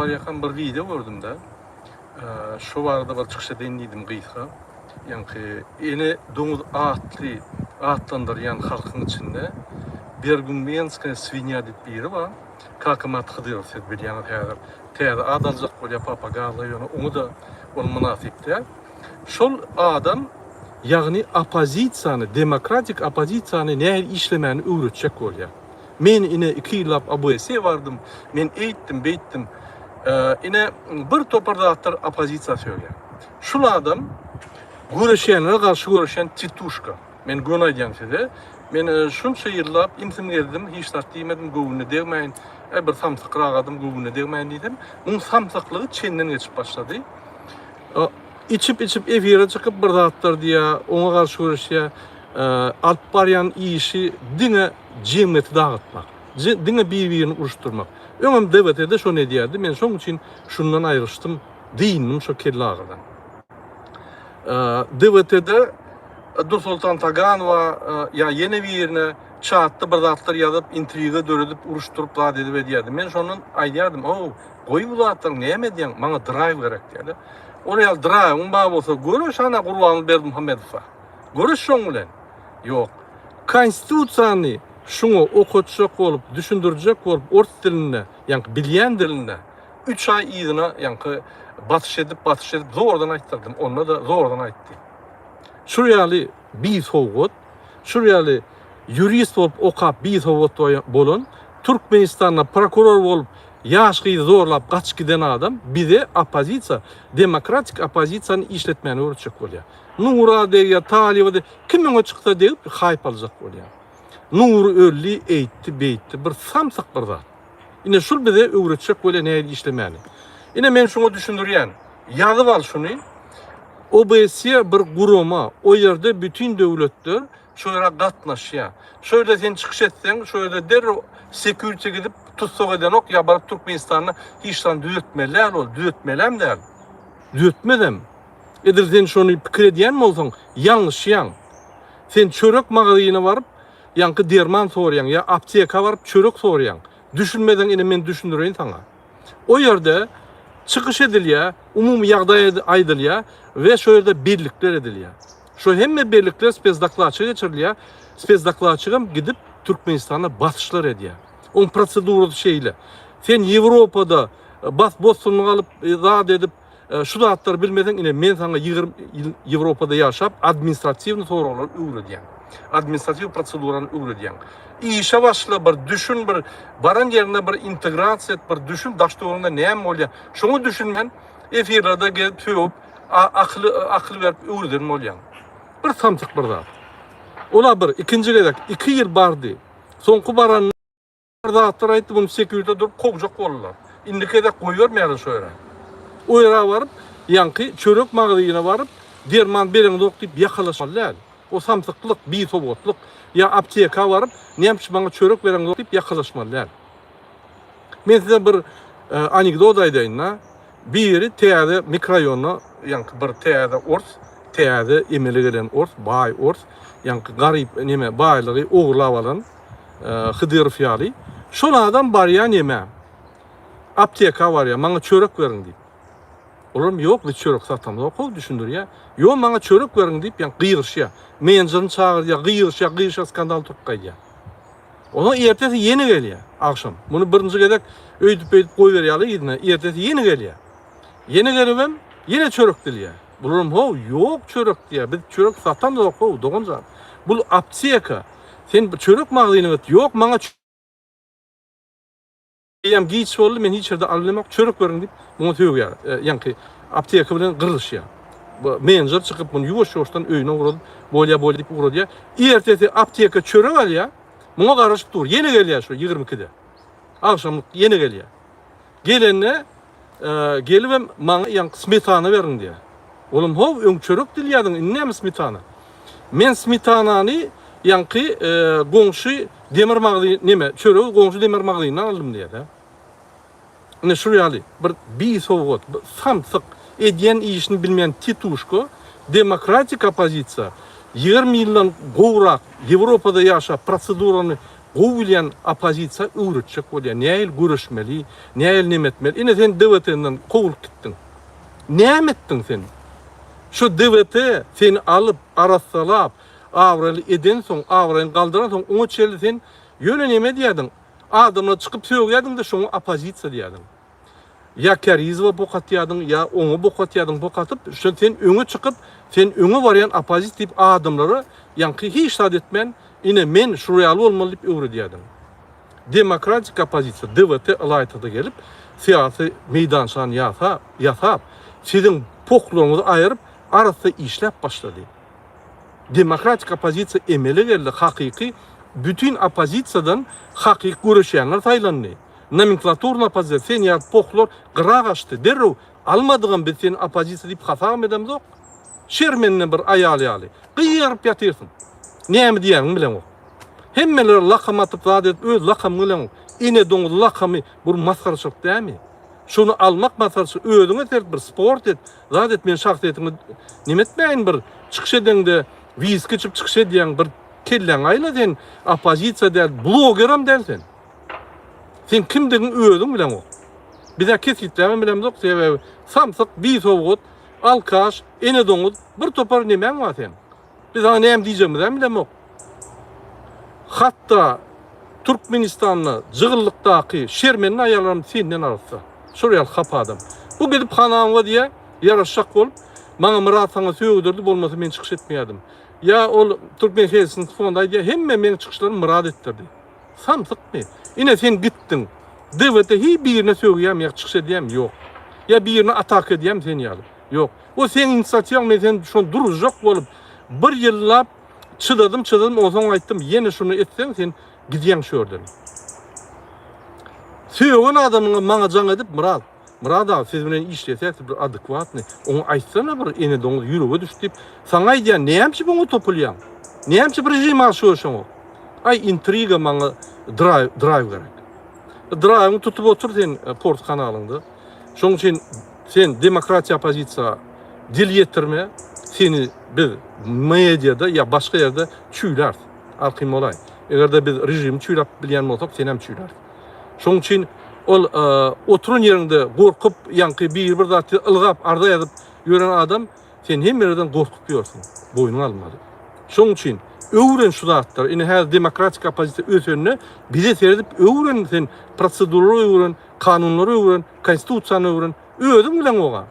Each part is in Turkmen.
var yakan bir video gördüm de. Şu varda bir çıkışa denliydim gıysa. Yani eni domuz atlandıryan halkın içinde bir gün Menskaya svinya deyip biri var. Kalkımat kıdıyor siz bir yana teyada adalcak böyle papagalı yonu onu da onun münasipte. Şol adam yani opozisiyanı, demokratik opozisiyanı näher işlemeni öğretecek oluyor. Men ine 2 yıllap ABS'ye vardım. Men eğittim, beyittim. Ine bir topardatlar opozisiya söylüyor. Şul adam görüşenlere karşı görüşen tituşka. Men gön aydan size. Men şunça yıllap imsim geldim, hiç tartıymadım, gövünü degmeyin. Bir samsak rağadım, gövünü degmeyin dedim. Onun samsaklığı çenden geçip başladı. İçip efire çıkıp bir dağıtlar diye, ona karşı görüşe alıp barayan işi dine cemiyeti dağıtmak. Dine birbirini uruşturmak. Öňem devletede şo ne diýärdi? Men şoň üçin şundan aýryşdym diýinim şo kelle ağırdan. Devletede Nursultan Taganowa ya yeni bir yerine çatda bir zatlar yazıp intriga döredip uruşturup da dedi ve diýärdi. Men şonun aýdýardym, goý bu zatlar näme diýen? Maňa drive gerek diýärdi. Oraya drive, on bağ bolsa görüş ana Gurbanly Berdimuhammedowa. Görüş şoň bilen. Ýok. Konstitusiýany şunu okutacak olup, düşündürecek olup, ort diline, yani bilyen diline 3 ay iyidine, yani batış edip zordan ayttırdım. Onunla da zordan ayttı. Şuryalı bir soğut, şuryalı jurist olup okap bir soğut bolun, Türkmenistan'da prokuror olup, yaşkıyı zorlap kaç giden adam, bir de opozisiya, demokratik opozisiyanı işletmeni öğretecek oluyor. Nura diye, Taliba diye, kimin o çıksa deyip hayp alacak oluyor. Nur ölli eğitti, beytti, bir samsak bir zat. Yine şul bize öğretecek böyle neydi işlemeni. Yine men şunu düşündürüyen, yazıp al şunu, OBS'ye bir guruma, o yerde bütün devletler şöyle katnaşıyor. Şöyle sen çıkış etsen, şöyle der security gidip tutsak eden ok, ya barıp Türkmenistan'ı hiçten düzeltmeler ol, düzeltmelem der. Düzeltmedem. Edir sen şunu fikir ediyen mi olsan, yanlış yan. Sen çörek mağazine varıp, yankı derman soruyan ya apteka varıp çörek soruyan. Düşünmeden yine men düşündüreyim sana. O yerde çıkış ediliyor, umumi yağday aydılıyor ve şöyle birlikler ediliyor. Şu hemme birlikler spezdaklığa geçiriliyor. Spezdaklığa çıkıp gidip Türkmenistan'a batışlar ediyor. Onun proseduru şeyle. Sen Avrupa'da bostonunu alıp rahat edip şu da hatları bilmeden yine men sana 20 yıl Avrupa'da yaşap administratif sorular öğretiyen. Administratif prosedurlarını öğretiyen. İşe başla bir düşün, bir baran yerine bir integrasiya et, bir düşün, daştığında neyem oluyor. Şunu düşünmen, efirlerde gelip tüyüp, akıl verip öğretirim oluyor. Bir samtık bir zat. Ola bir, ikinci gedek, 2 yıl bardı. Sonku baranın zatlar ayıttı, bunu sekürde durup kovacak olurlar. İndike de koyuyor meyre şöyle. O yere varıp, yankı çörek mağazine varıp, derman berini okuyup yakalaşmalar. O samtıklık, bir sobotluk, ya apteka varıp, neymiş bana çörek veren okuyup yakalaşmalar. Ben size bir anekdot aydayın. Bir yeri teyade mikrorayonuna, yankı bir teyade ors, teyade emeli gelen ors, bay ors, yankı garip neme bayları oğurlavalan, Hıdır fiyali. Şol adam bar ya neme, apteka var ya, bana çörek verin deyip. Olur mu? Yok, biz çörek satamız. Okul düşündür ya. Yok, bana çörek verin deyip, yani gıyırış ya. Menajını çağır ya, gıyırış ya, skandal tutkaydı ya. Onun ertesi yeni geliyor, akşam. Bunu birinci gedek öydüp koy veriyalı gidine, ertesi yeni geliyor. Yeni gelivem, yine çörek diliyor. Bulurum, yok çörek diye, biz çörek satamız okul, doğunca. Bu apteka. Sen çörek mağazine git, yok bana yam giç oldu, men hiç yerde almamak, çörek verin deyip, bunu tüyük ya. Yani apteka bilen kırılış ya. Menajer çıkıp bunu yuvaş-yuvaştan öyüne uğradı, bolya deyip uğradı ya. Ertesi apteka çörek al ya, buna karışıp dur. Yeni geliyor şu 22'de. Akşamlık yeni geliyor. Gelenine gelivem bana yani smetana verin diye. Oğlum ön çörek diliyadın, ne mi smetana? Men smetananı yankı gongşu demir mağazı neme çörek gongşu demir mağazından aldım diye de. Ne şuraya bir soğuk, samtık ediyen işini bilmeyen tituşko, demokratik opozisiya 20 yıldan goğrak Avrupa'da yaşa prosedurunu Goýulýan opozisiýa öwretjek bolýar. Näil görüşmeli, näil nemetmeli. Ine sen DWT-den gowulyp gitdiň. Näme etdiň sen? Şu DWT seni alıp arassalap, awraly eden soň, awralyny galdyran soň oňa çeli sen ýöne neme diýädiň? Adamla çykyp söýýädiň de şoňa opozisiýa diýädiň. Ya Kerizova bokatyadın ya onu bokatyadın bokatıp şu sen öňe çykyp sen öňe barýan opozit diýip adamlary ýanky hiç sad etmen ine men şurýaly bolmaly diýip öwredýädim. Demokratik opozisiýa DWT alaytyda gelip siyasi meydançany ýasap sizin poklaryňyzy aýryp arasynda işläp başlady. Demokratik opozisiýa emeli geldi hakyky bütün opozisiýadan hakyky görüşýänler saýlandy. Nomenklaturna opozisiýa sen ýa poklar gyra gaçdy. Derrew almadygan biz sen opozisiýa diýip hasam edemzok. Şermenden bir aýaly ýaly. Gyýaryp ýatyrsyň. Näme diýäň bilen o. Hemmeler lakam atyp zadet öz lakam bilen ine doňuz lakamy bir maskarçylyk dämi? Şunu almak masalası özüňe terp bir sport et. Zadet men şahsiýetimi nimetmeýin bir çykyş edende wiski içip çykyş edýän bir kelläň aýla sen opozisiýa däl blogeram dälsen. Sen kimdigin özüň bilen o. Bize kesitläme bilen zok sebäbi samsyk bir sowgut alkaş ene doňuz bir topar nemen var sen. Biz ana näme diýjegimiz bilen ok. Hatta Türkmenistanlı jygyllıkdaky şermenin aýalarym senden arsa. Şuraya hap adam. Bu gidip hanamga diye yaraşak bolup bana Murat sana söýgüdirdi bolmasa men çykyş etmeýärdim. Ya ol Türkmen Helsin fonda diye hemme men çykyşlarym Murat etdirdi. Samsykmy? Ine sen gittin. DWT hi birine söýýärm ýa çykyş edýärm ýok. Ya birine atak edýärm sen ýaly. Ýok. O sen inisiatiýaň men sen şon durujak bolup bir ýyllap çıdadım o soň aýtdym ýene şunu etsen sen gidýäň şördün. Söýgen adamyňa maňa jaň edip Murat abi siz bilen işlesek bir adekvatny onu aýtsana bir ene doňuz ýürege düşdip saňa aýdýan nähemçi buňa topulýan nähemçi bir rejim aşýaşaň o ay intriga maňa drive gerek drive tutup otur sen port kanalynda şoň üçin sen demokratiýa opozisiýa dil ýetirme seni biz mediada ya başga ýerde çüýler alkym bolay egerde biz rejim çüýläp bilýän bolsak sen hem çüýler şoň üçin ol oturun yerinde gorkup ýanky bir zatı ılgap arda ýazyp ýören adam sen hem ýerden gorkup ýörsiň boýnuňa almady. Şoň üçin öwren şu zatlar ine her demokratik opozisiýa öz önüne bize seredip öwren sen prosedurary öwren, kanunlary öwren, konstitusiýany öwren özüň bilen oga.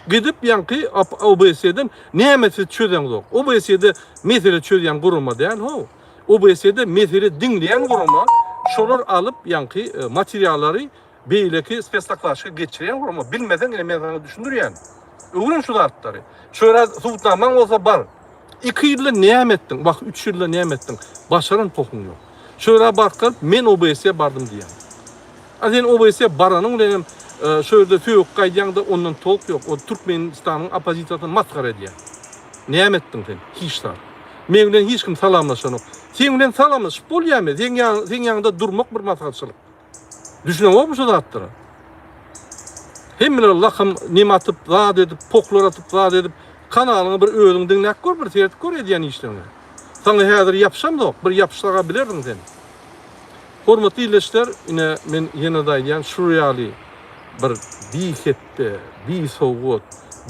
Gidip ýanky OBS'den nämesi çözen zok. OBS'de mesele çözen gurulma däl ho. OBS'de mesele diňleýän gurulma şolar alıp ýanky materiallary beýleki speslaklaşyga geçirýän gurulma bilmeden ine men sana düşündürýän. Öwren şu zatlary. Şöyle suwtnaman bolsa bar. 2 ýylda näme etdiň? Bak 3 ýylda näme etdiň? Başaran tokuň ýok. Şöyle barkap men OBS'e bardım diýen. Azen OBS'e baranyň bilen şöyle söýüp gaýdýanda ondan tolk ýok. O Türkmenistanyň opozisiýasyny maskara edýär. Näme etdiň sen? Hiç tar. Men bilen hiç kim salamlaşan ok. Sen bilen salamlaşyp bolýarmy? Sen ýanynda durmak bir maslahatçylyk. Düşünýärmi şu zatlary? Hemmeler lakam nime atyp, zat edip, poklar atyp, zat edip, kanalyny bir özüň diňläp gör, bir sert gör edýän işlerini. Sana häzir ýapşam da, bir ýapşyga bilerdiň sen. Hormatly ýeşler, ine men ýene daýýan şurýaly bir bihetde, bi sowgut,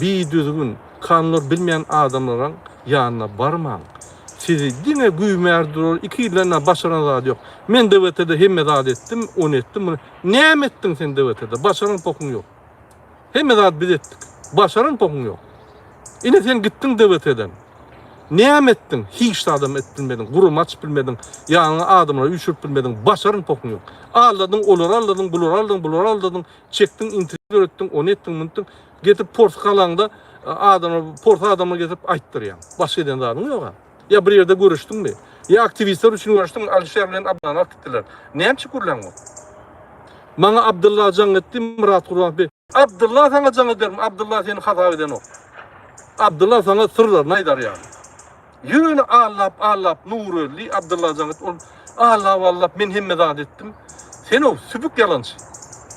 bi düzgün, kanunlar bilmeýän adamlaryň ýanyna barmaň. Sizi diňe güýmerdir, 2 ýylda başaran zat ýok. Men DWT'de hemme zat etdim, onu etdim. Näme etdiň sen DWT'de? Başaran pokuň ýok. Hemme zat biz etdik. Başaran pokuň ýok. Ine sen gitdiň DWT'den. Näme etdiň? Hiç adam etbilmedin, gurulmaç bilmedin, ýany adamlara üşürp bilmedin, başaran pokuň ýok. Aldadyň, olar aldadyň, bular aldadyň, çekdiň, intriga öretdiň, onu etdiň, muntyň. Getip Portugalaňda adamlar getip aýtdyrýan. Başga eden zadyň ýok. Ya bir yerde görüşdüňmi? Ya aktivistler üçin görüşdüň, Alişer bilen Abdullah gitdiler. Näme gurlan o? Maňa Abdullah jaň etdi, Murat Gurbanov. Abdullah sana jaň ederim, Abdullah seni hata eden o. Abdullah sana sırlarını aýdar ýaly. Ýürüni allap nurly Abdullah jaň etdi. Allah men hemme zat etdim. Sen o sübük ýalançy.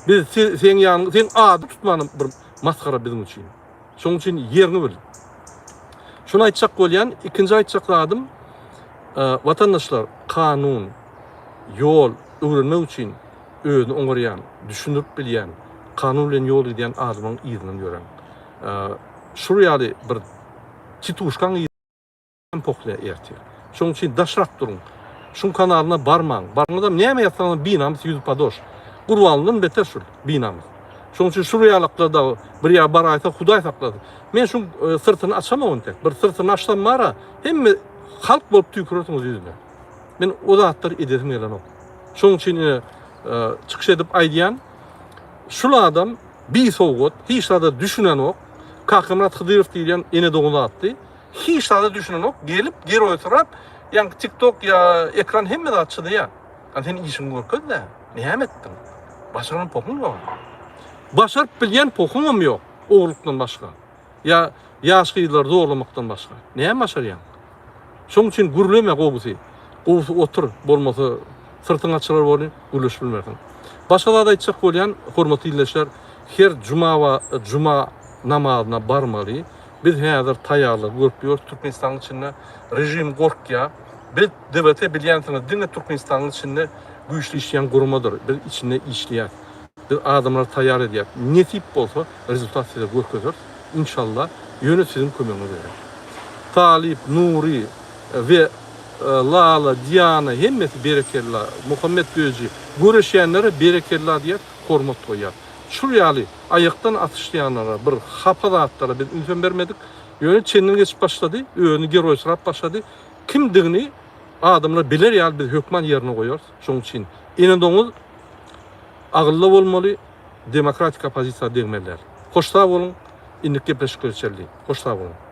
Biz sen ýany sen ady tutmanyň bir maskara bizim üçin. Şoň üçin ýerini bil. Şunu aýtjak bolýan, ikinji aýtjak adım vatandaşlar kanun, yol öwrenmek üçin özüni oňarýan, düşünüp bilýän, kanun bilen yol giden adamyň izinden gören. Şu ýaly bir çituşkan poklya ertir. Şoň üçin daşrak durun. Şun kanalyna barmaň. Barmaňda näme ýatsaňyz binamyz ýüzüp padoş. Gurbanlygyň beter şul binamyz. Şoň üçin şu ýalyklarda bir ýa bar aýsa Hudaý saklady. Men şu sırtyny açamam tek. Bir sırtyny açsam mara hemme halk bolup tüýküretiňiz ýüzüne. Men o zatlar edesim gelen ok. Şoň üçin çykyş edip aýdýan şul adam bir sowgat hiç da düşünen ok. Kakymrat Hydyrow diýen ene doňuza atdy. Hiç da düşünen ok gelip geri oturup yani TikTok ya ekran hemme de açdy ya. An sen işin görked de. Näme etdiň? Başaran pokun ýok. Başaryp bilýän pokunam ýok. Oglukdan başga. Ya ýaşgylar zorlamakdan başga. Näme başarýan? Şoň üçin gürlemek ogusy. Ogusy otur bolmasa sırtyň açylar bolan gürleş bilmersin. Başga da aýtjak bolýan hormatly dinleýişler, her juma namazyna barmaly. Biz häzir taýýarlyk görüp ýör Türkmenistanyň içinde rejim gorkya. Biz devlete bilýänsiňiz, dinle Türkmenistanyň içinde güýçli işleýän gurmadyr. Biz içinde işleýär. Biz adamlar taýýar edýär. Netip bolsa rezultat size görkezýär. İnşallah ýöne sizin kömegiňiz berer. Talip, Nuri ve Lala, Diana hemmesi berekelli, Muhammed Gözcü göreşýänlere berekelli diýip hormat goýýar. Şu ýaly aýakdan atışlayanlara, bir hapadatlara biz ünsön bermedik. Ýöne çenden geçip başlady, öňünü geroýsyrap başlady. Kimdigini adamlar biler ýaly biz hökman ýerine goýar. Şoň üçin enedoňuz agylly bolmaly, demokratik opozisiýa degmeler. Hoşta bolun, indik gepleşik görüşeli. Hoşta bolun.